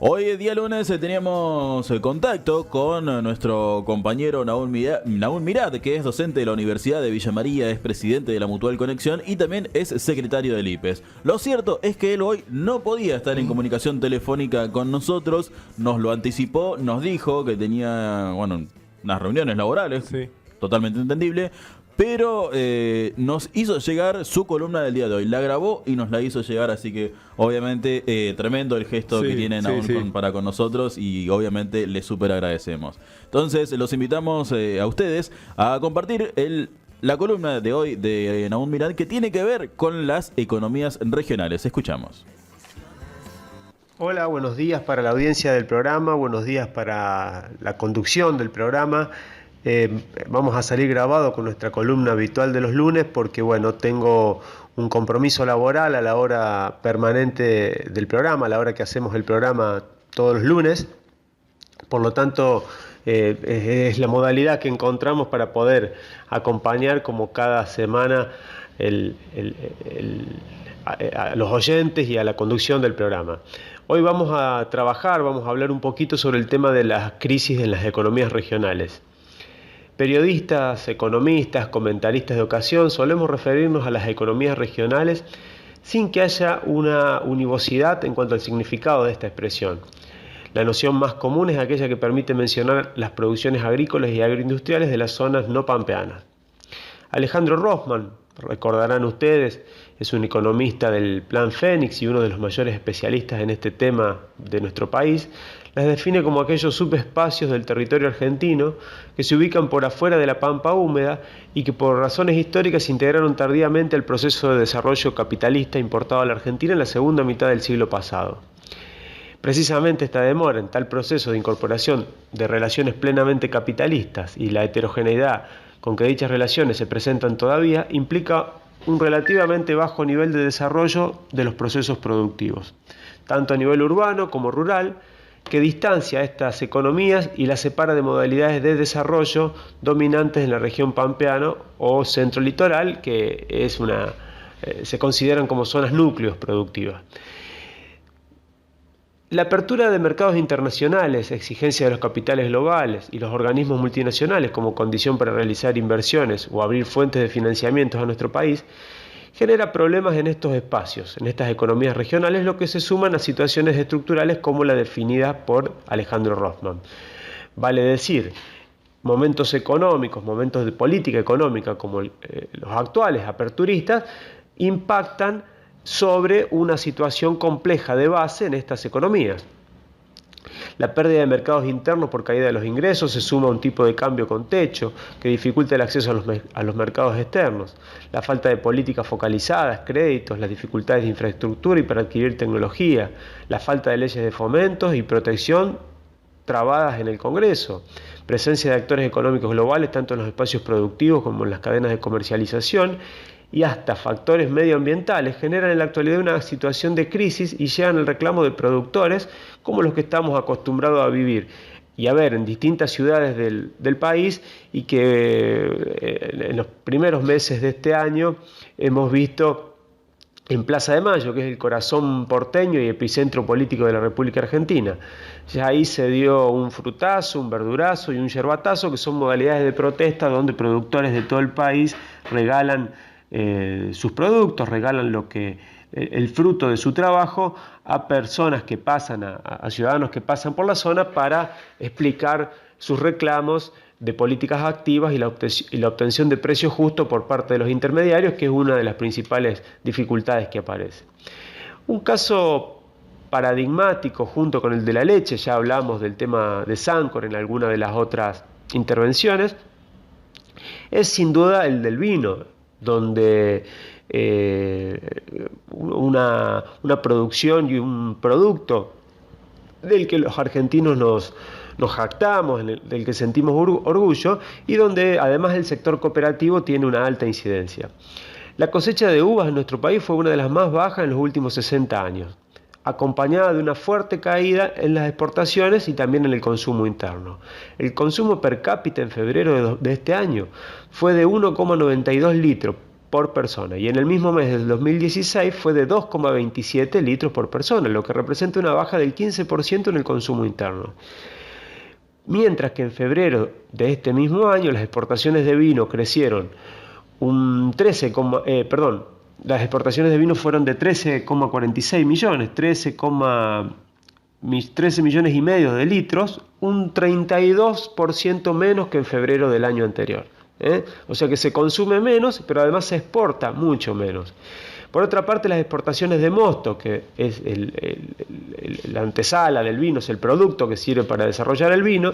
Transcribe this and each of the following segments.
Hoy, día lunes, teníamos contacto con nuestro compañero Nahum Mirad, que es docente de la Universidad de Villa María, es presidente de la Mutual Conexión y también es secretario del IPES. Lo cierto es que él hoy no podía estar en comunicación telefónica con nosotros, nos lo anticipó, nos dijo que tenía, unas reuniones laborales, sí, totalmente entendible. Pero nos hizo llegar su columna del día de hoy. La grabó y nos la hizo llegar, así que obviamente tremendo el gesto que tienen aún para con nosotros y obviamente le súper agradecemos. Entonces los invitamos a ustedes a compartir la columna de hoy de Nahum Mirad, que tiene que ver con las economías regionales. Escuchamos. Hola, buenos días para la audiencia del programa, buenos días para la conducción del programa. Vamos a salir grabado con nuestra columna habitual de los lunes porque tengo un compromiso laboral a la hora permanente del programa, a la hora que hacemos el programa todos los lunes. Por lo tanto, es la modalidad que encontramos para poder acompañar como cada semana a los oyentes y a la conducción del programa. Hoy vamos a hablar un poquito sobre el tema de las crisis en las economías regionales. Periodistas, economistas, comentaristas de ocasión, solemos referirnos a las economías regionales sin que haya una univocidad en cuanto al significado de esta expresión. La noción más común es aquella que permite mencionar las producciones agrícolas y agroindustriales de las zonas no pampeanas. Alejandro Rossmann, recordarán ustedes, es un economista del Plan Fénix y uno de los mayores especialistas en este tema de nuestro país. Las define como aquellos subespacios del territorio argentino que se ubican por afuera de la pampa húmeda y que por razones históricas se integraron tardíamente al proceso de desarrollo capitalista importado a la Argentina en la segunda mitad del siglo pasado. Precisamente esta demora en tal proceso de incorporación de relaciones plenamente capitalistas y la heterogeneidad con que dichas relaciones se presentan todavía implica un relativamente bajo nivel de desarrollo de los procesos productivos, tanto a nivel urbano como rural, que distancia estas economías y las separa de modalidades de desarrollo dominantes en la región pampeana o centro litoral, que es se consideran como zonas núcleos productivas. La apertura de mercados internacionales, exigencia de los capitales globales y los organismos multinacionales como condición para realizar inversiones o abrir fuentes de financiamientos a nuestro país, genera problemas en estos espacios, en estas economías regionales, lo que se suman a situaciones estructurales como la definida por Alejandro Rossmann. Vale decir, momentos económicos, momentos de política económica como los actuales aperturistas, impactan sobre una situación compleja de base en estas economías. La pérdida de mercados internos por caída de los ingresos se suma a un tipo de cambio con techo que dificulta el acceso a los mercados externos. La falta de políticas focalizadas, créditos, las dificultades de infraestructura y para adquirir tecnología, la falta de leyes de fomentos y protección trabadas en el Congreso, presencia de actores económicos globales tanto en los espacios productivos como en las cadenas de comercialización y hasta factores medioambientales generan en la actualidad una situación de crisis y llegan al reclamo de productores como los que estamos acostumbrados a vivir y a ver en distintas ciudades del país y que en los primeros meses de este año hemos visto en Plaza de Mayo, que es el corazón porteño y epicentro político de la República Argentina. Ya ahí se dio un frutazo, un verdurazo y un yerbatazo, que son modalidades de protesta donde productores de todo el país regalan sus productos, regalan el fruto de su trabajo a personas que pasan, a ciudadanos que pasan por la zona para explicar sus reclamos de políticas activas y la obtención de precios justos por parte de los intermediarios, que es una de las principales dificultades que aparece. Un caso paradigmático junto con el de la leche, ya hablamos del tema de Sancor en alguna de las otras intervenciones, es sin duda el del vino, donde una producción y un producto del que los argentinos nos jactamos, del que sentimos orgullo y donde además el sector cooperativo tiene una alta incidencia. La cosecha de uvas en nuestro país fue una de las más bajas en los últimos 60 años, acompañada de una fuerte caída en las exportaciones y también en el consumo interno. El consumo per cápita en febrero de este año fue de 1,92 litros por persona, y en el mismo mes del 2016 fue de 2,27 litros por persona, lo que representa una baja del 15% en el consumo interno. Mientras que en febrero de este mismo año las exportaciones de vino crecieron un 13, las exportaciones de vino fueron de 13,46 millones, 13 millones y medio de litros, un 32% menos que en febrero del año anterior. O sea que se consume menos, pero además se exporta mucho menos. Por otra parte, las exportaciones de mosto, que es la antesala del vino, es el producto que sirve para desarrollar el vino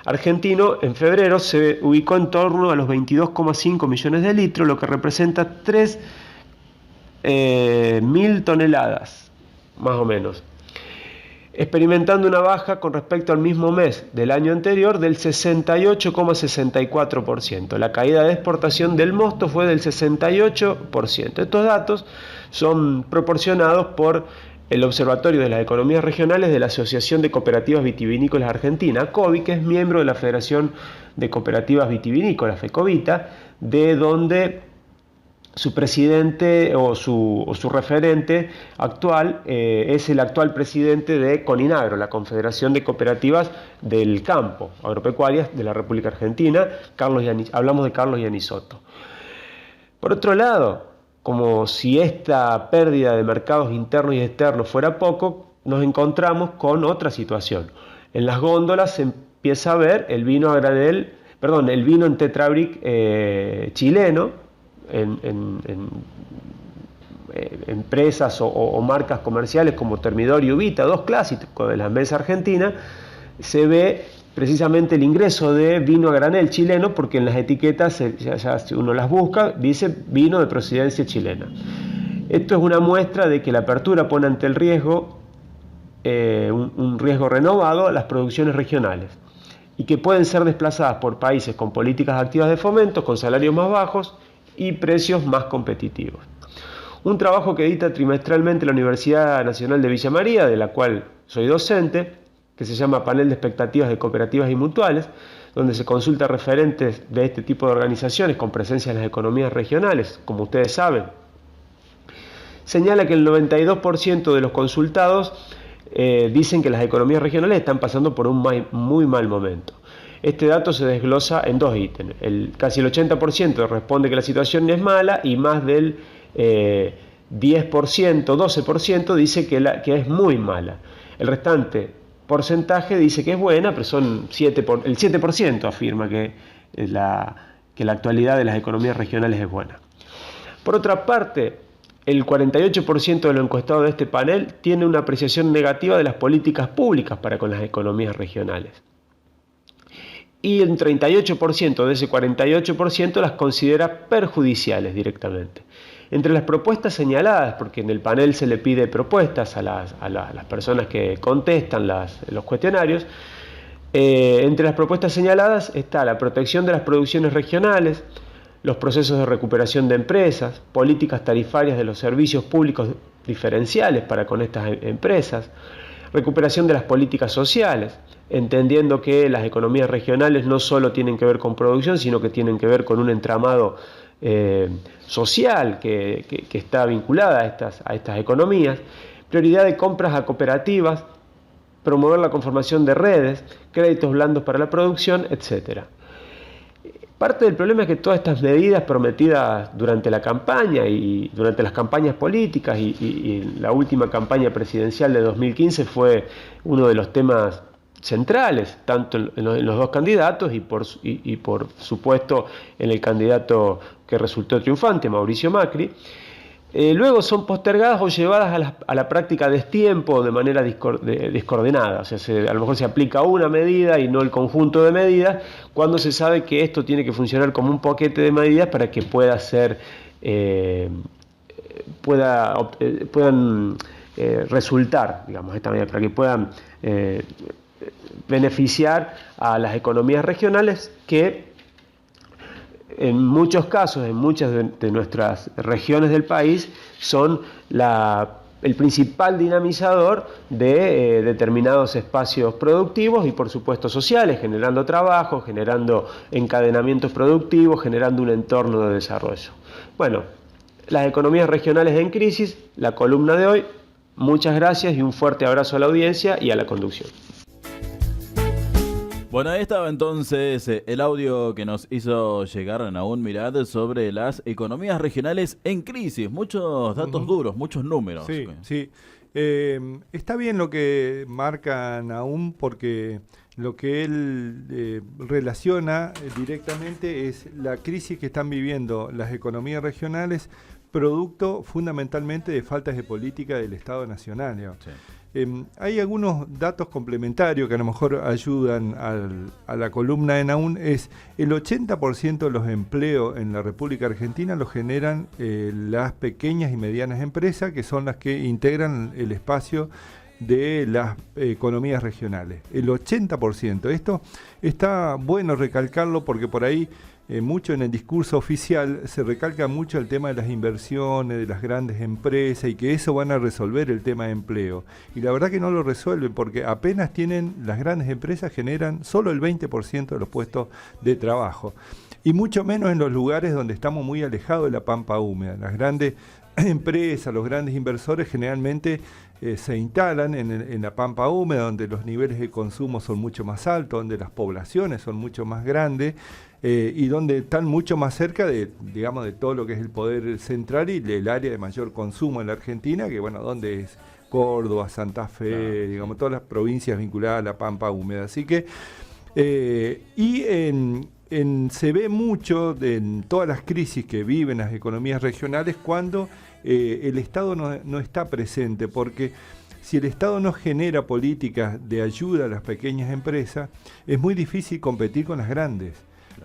argentino, en febrero se ubicó en torno a los 22,5 millones de litros, lo que representa 3.000 toneladas, más o menos, experimentando una baja con respecto al mismo mes del año anterior del 68,64%. La caída de exportación del mosto fue del 68%. Estos datos son proporcionados por el Observatorio de las Economías Regionales de la Asociación de Cooperativas Vitivinícolas Argentina, ACOVI, que es miembro de la Federación de Cooperativas Vitivinícolas, FECOVITA, de donde su presidente o su referente actual es el actual presidente de CONINAGRO, la Confederación de Cooperativas del Campo Agropecuarias de la República Argentina. Hablamos de Carlos Yanisotto. Por otro lado, como si esta pérdida de mercados internos y externos fuera poco, nos encontramos con otra situación. En las góndolas se empieza a ver el vino en Tetrabric chileno, en empresas o marcas comerciales como Termidor y Uvita, dos clásicos de la mesa argentina. Se ve precisamente el ingreso de vino a granel chileno, porque en las etiquetas, ya si uno las busca, dice vino de procedencia chilena. Esto es una muestra de que la apertura pone ante el riesgo, un riesgo renovado a las producciones regionales, y que pueden ser desplazadas por países con políticas activas de fomento, con salarios más bajos y precios más competitivos. Un trabajo que edita trimestralmente la Universidad Nacional de Villa María, de la cual soy docente, que se llama Panel de Expectativas de Cooperativas y Mutuales, donde se consulta a referentes de este tipo de organizaciones con presencia en las economías regionales, como ustedes saben. Señala que el 92% de los consultados dicen que las economías regionales están pasando por un muy mal momento. Este dato se desglosa en dos ítems. Casi el 80% responde que la situación es mala, y más del 12% dice que es muy mala. El restante porcentaje dice que es buena, pero el 7% afirma que la actualidad de las economías regionales es buena. Por otra parte, el 48% de los encuestados de este panel tiene una apreciación negativa de las políticas públicas para con las economías regionales. Y un 38% de ese 48% las considera perjudiciales directamente. Entre las propuestas señaladas, porque en el panel se le pide propuestas a las personas que contestan los cuestionarios, entre las propuestas señaladas está la protección de las producciones regionales, los procesos de recuperación de empresas, políticas tarifarias de los servicios públicos diferenciales para con estas empresas, recuperación de las políticas sociales, entendiendo que las economías regionales no solo tienen que ver con producción, sino que tienen que ver con un entramado social que está vinculada a estas economías, prioridad de compras a cooperativas, promover la conformación de redes, créditos blandos para la producción, etc. Parte del problema es que todas estas medidas prometidas durante la campaña y durante las campañas políticas y la última campaña presidencial de 2015 fue uno de los temas centrales, tanto en los dos candidatos y por supuesto en el candidato que resultó triunfante, Mauricio Macri, luego son postergadas o llevadas a la práctica a destiempo de manera descoordinada. O sea, a lo mejor se aplica una medida y no el conjunto de medidas, cuando se sabe que esto tiene que funcionar como un paquete de medidas para que puedan resultar, digamos, esta medida, para que puedan beneficiar a las economías regionales que en muchos casos, en muchas de nuestras regiones del país, son la el principal dinamizador de determinados espacios productivos y por supuesto sociales, generando trabajo, generando encadenamientos productivos, generando un entorno de desarrollo. Bueno, las economías regionales en crisis, la columna de hoy. Muchas gracias y un fuerte abrazo a la audiencia y a la conducción. Bueno, ahí estaba entonces el audio que nos hizo llegar Nahum Mirad sobre las economías regionales en crisis. Muchos datos duros, muchos números. Sí, sí. Está bien lo que marca Nahum, porque lo que él relaciona directamente es la crisis que están viviendo las economías regionales, producto fundamentalmente de faltas de política del Estado Nacional. Sí. Hay algunos datos complementarios que a lo mejor ayudan a la columna de Nahum. Es el 80% de los empleos en la República Argentina los generan las pequeñas y medianas empresas, que son las que integran el espacio de las economías regionales. El 80%. Esto está bueno recalcarlo porque por ahí mucho en el discurso oficial se recalca mucho el tema de las inversiones, de las grandes empresas y que eso van a resolver el tema de empleo. Y la verdad que no lo resuelven porque apenas tienen, las grandes empresas generan solo el 20% de los puestos de trabajo. Y mucho menos en los lugares donde estamos muy alejados de la pampa húmeda. Las grandes empresas, los grandes inversores generalmente se instalan en la pampa húmeda, donde los niveles de consumo son mucho más altos, donde las poblaciones son mucho más grandes y donde están mucho más cerca de, digamos, de todo lo que es el poder central y el área de mayor consumo en la Argentina, que bueno, donde es Córdoba, Santa Fe, digamos, todas las provincias vinculadas a la pampa húmeda. Así que, se ve mucho en todas las crisis que viven las economías regionales cuando el Estado no está presente, porque si el Estado no genera políticas de ayuda a las pequeñas empresas, es muy difícil competir con las grandes.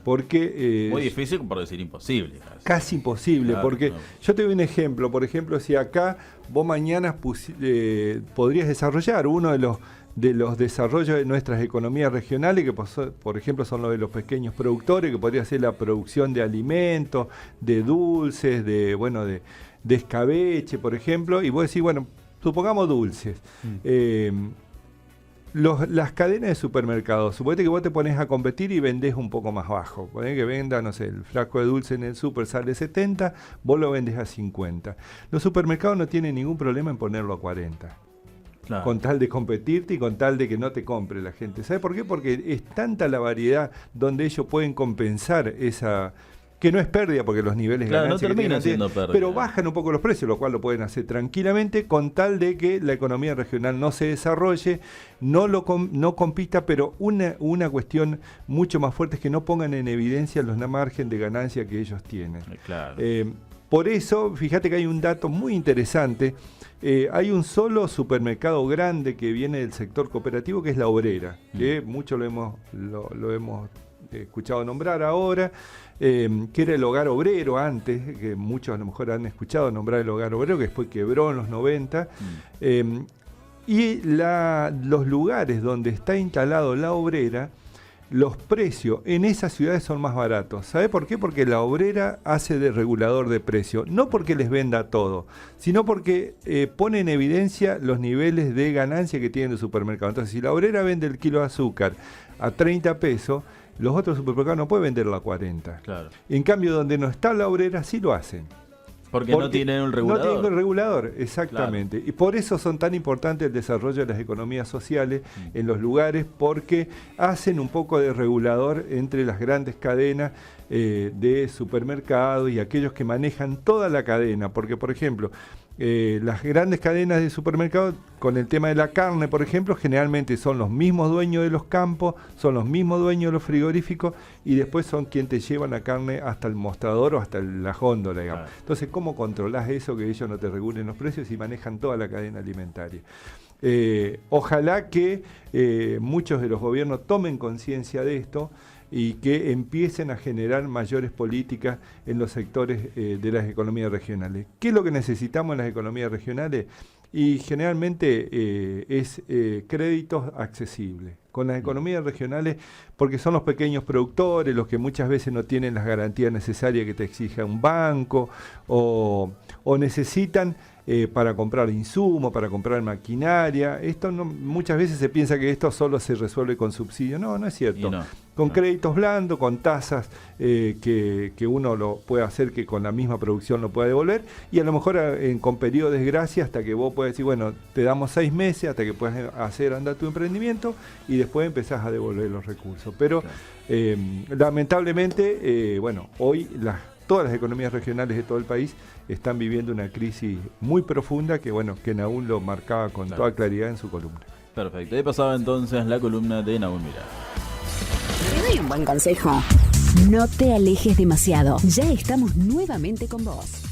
Porque muy difícil, por decir imposible. Casi imposible, claro, porque yo te doy un ejemplo. Por ejemplo, si acá vos mañana podrías desarrollar uno de los desarrollos de nuestras economías regionales, que por ejemplo son los de los pequeños productores, que podría ser la producción de alimentos, de dulces, de escabeche, por ejemplo, y vos decís, bueno, supongamos dulces. Las cadenas de supermercados, suponete que vos te pones a competir y vendés un poco más bajo. Ponés que venda, no sé, el frasco de dulce en el super sale 70, vos lo vendés a 50. Los supermercados no tienen ningún problema en ponerlo a 40. Claro. Con tal de competirte y con tal de que no te compre la gente. ¿Sabes por qué? Porque es tanta la variedad donde ellos pueden compensar esa... que no es pérdida porque los niveles de ganancia no termina siendo pérdida, pero bajan un poco los precios, lo cual lo pueden hacer tranquilamente con tal de que la economía regional no se desarrolle, no compita, pero una cuestión mucho más fuerte es que no pongan en evidencia los margen de ganancia que ellos tienen. Claro. Por eso, fíjate que hay un dato muy interesante. Hay un solo supermercado grande que viene del sector cooperativo, que es La Obrera, que mucho lo hemos escuchado nombrar ahora, que era el Hogar Obrero antes, que muchos a lo mejor han escuchado nombrar el Hogar Obrero, que después quebró en los 90. Y los lugares donde está instalado La Obrera, los precios en esas ciudades son más baratos. ¿Sabe por qué? Porque La Obrera hace de regulador de precio, no porque les venda todo, sino porque pone en evidencia los niveles de ganancia que tiene el supermercado. Entonces, si La Obrera vende el kilo de azúcar a 30 pesos, los otros supermercados no pueden venderlo a 40. Claro. En cambio, donde no está La Obrera, sí lo hacen. Porque no tienen un regulador. No tienen un regulador, exactamente. Claro. Y por eso son tan importantes el desarrollo de las economías sociales en los lugares, porque hacen un poco de regulador entre las grandes cadenas de supermercados y aquellos que manejan toda la cadena. Porque, por ejemplo, las grandes cadenas de supermercados, con el tema de la carne, por ejemplo, generalmente son los mismos dueños de los campos, son los mismos dueños de los frigoríficos y después son quienes te llevan la carne hasta el mostrador o hasta la góndola, digamos. Claro. Entonces, ¿cómo controlás eso, que ellos no te regulen los precios y manejan toda la cadena alimentaria? Ojalá que muchos de los gobiernos tomen conciencia de esto y que empiecen a generar mayores políticas en los sectores de las economías regionales. ¿Qué es lo que necesitamos en las economías regionales? Y generalmente es créditos accesibles. Con las economías regionales, porque son los pequeños productores, los que muchas veces no tienen las garantías necesarias que te exija un banco, o necesitan para comprar insumos, para comprar maquinaria. Esto muchas veces se piensa que esto solo se resuelve con subsidios. No, no es cierto. Con créditos blandos, con tasas que uno lo puede hacer que con la misma producción lo pueda devolver, y a lo mejor con periodo de gracia hasta que vos puedas decir, bueno, te damos 6 meses hasta que puedas hacer andar tu emprendimiento y después empezás a devolver los recursos. Pero lamentablemente, bueno, hoy todas las economías regionales de todo el país están viviendo una crisis muy profunda que, bueno, que Nahum lo marcaba con toda claridad en su columna. Perfecto, ahí pasaba entonces la columna de Nahum Mirad. Te doy un buen consejo. No te alejes demasiado. Ya estamos nuevamente con vos.